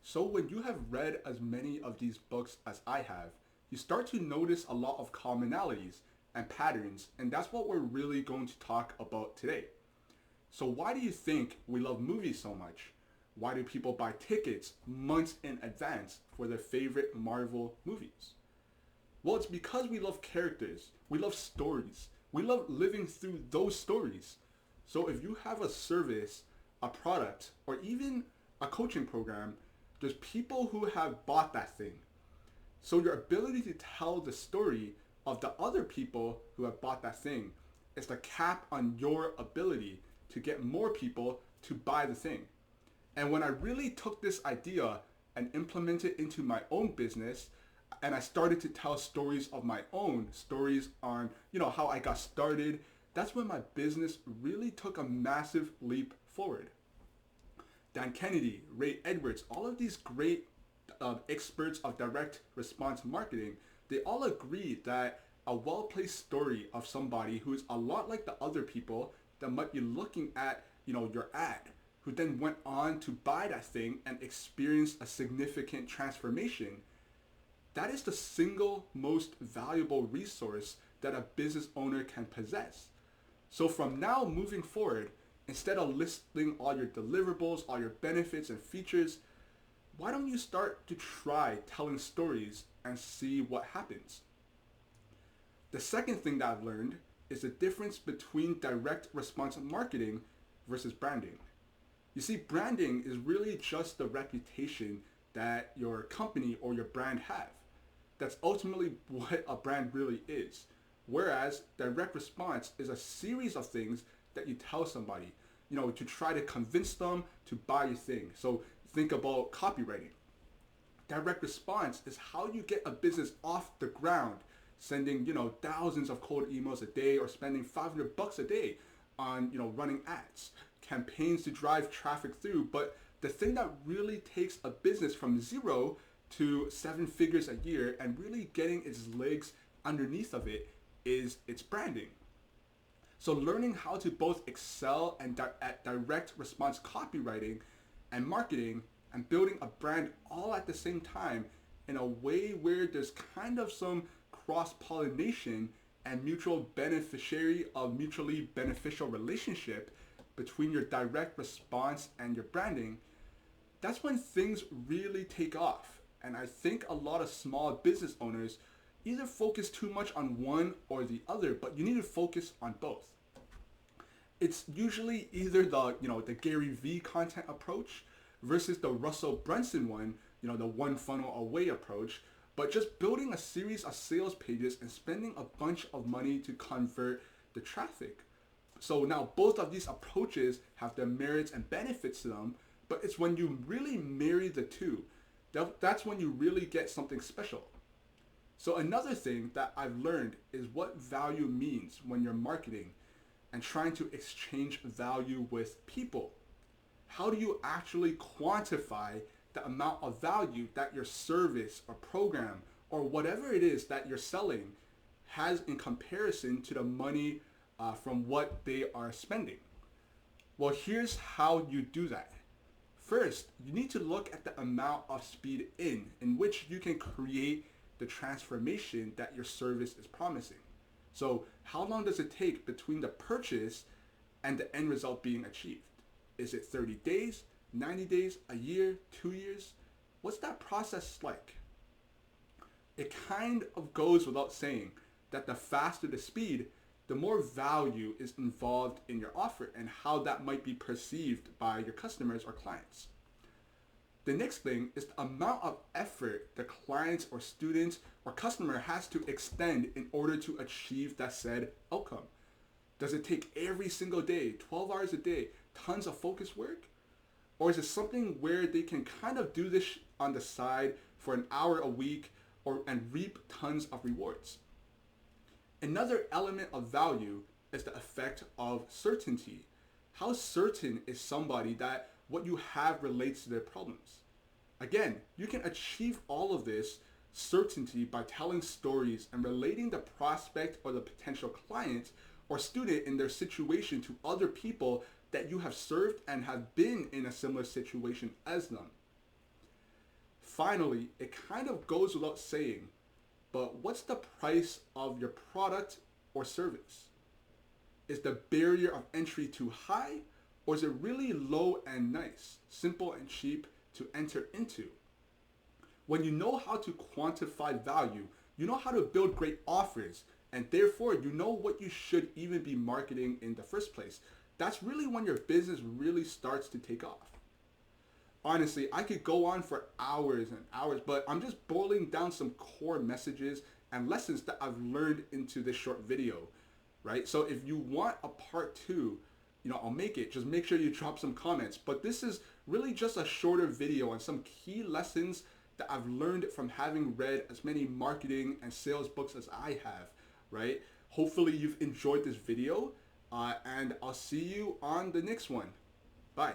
So when you have read as many of these books as I have, you start to notice a lot of commonalities and patterns, and that's what we're really going to talk about today. So why do you think we love movies so much? Why do people buy tickets months in advance for their favorite Marvel movies? Well, it's because we love characters, we love stories, we love living through those stories. So if you have a service, a product, or even a coaching program, there's people who have bought that thing. So your ability to tell the story of the other people who have bought that thing is the cap on your ability to get more people to buy the thing. And when I really took this idea and implemented it into my own business, and I started to tell stories of my own, stories on, how I got started, that's when my business really took a massive leap forward. Dan Kennedy, Ray Edwards, all of these great experts of direct response marketing, they all agree that a well-placed story of somebody who is a lot like the other people that might be looking at, your ad, who then went on to buy that thing and experience a significant transformation. That is the single most valuable resource that a business owner can possess. So from now moving forward, instead of listing all your deliverables, all your benefits and features, why don't you start to try telling stories and see what happens? The second thing that I've learned is the difference between direct response marketing versus branding. You see, branding is really just the reputation that your company or your brand have. That's ultimately what a brand really is. Whereas direct response is a series of things that you tell somebody, to try to convince them to buy your thing. So think about copywriting. Direct response is how you get a business off the ground, sending, thousands of cold emails a day or spending $500 a day on, running ads, campaigns to drive traffic through. But the thing that really takes a business from zero to seven figures a year and really getting its legs underneath of it is its branding. So learning how to both excel and at direct response copywriting and marketing and building a brand all at the same time in a way where there's kind of some cross-pollination and mutual beneficiary of mutually beneficial relationship between your direct response and your branding, that's when things really take off. And I think a lot of small business owners either focus too much on one or the other, but you need to focus on both. It's usually either the Gary Vee content approach versus the Russell Brunson one, the one funnel away approach, but just building a series of sales pages and spending a bunch of money to convert the traffic. So now both of these approaches have their merits and benefits to them, but it's when you really marry the two, that's when you really get something special. So another thing that I've learned is what value means when you're marketing and trying to exchange value with people. How do you actually quantify the amount of value that your service or program or whatever it is that you're selling has in comparison to the money from what they are spending? Well, here's how you do that. First, you need to look at the amount of speed in which you can create the transformation that your service is promising. So how long does it take between the purchase and the end result being achieved? Is it 30 days, 90 days, a year, 2 years? What's that process like? It kind of goes without saying that the faster the speed, the more value is involved in your offer and how that might be perceived by your customers or clients. The next thing is the amount of effort the clients or students or customer has to extend in order to achieve that said outcome. Does it take every single day, 12 hours a day, tons of focus work? Or is it something where they can kind of do this on the side for an hour a week and reap tons of rewards? Another element of value is the effect of certainty. How certain is somebody that what you have relates to their problems? Again, you can achieve all of this certainty by telling stories and relating the prospect or the potential client or student in their situation to other people that you have served and have been in a similar situation as them. finally, it kind of goes without saying, but what's the price of your product or service? Is the barrier of entry too high, or is it really low and nice, simple and cheap to enter into? When you know how to quantify value, you know how to build great offers, and therefore you know what you should even be marketing in the first place. That's really when your business really starts to take off. Honestly, I could go on for hours and hours, but I'm just boiling down some core messages and lessons that I've learned into this short video, right? So if you want a part two, I'll make it. Just make sure you drop some comments. But this is really just a shorter video on some key lessons that I've learned from having read as many marketing and sales books as I have, right? Hopefully you've enjoyed this video, and I'll see you on the next one. Bye.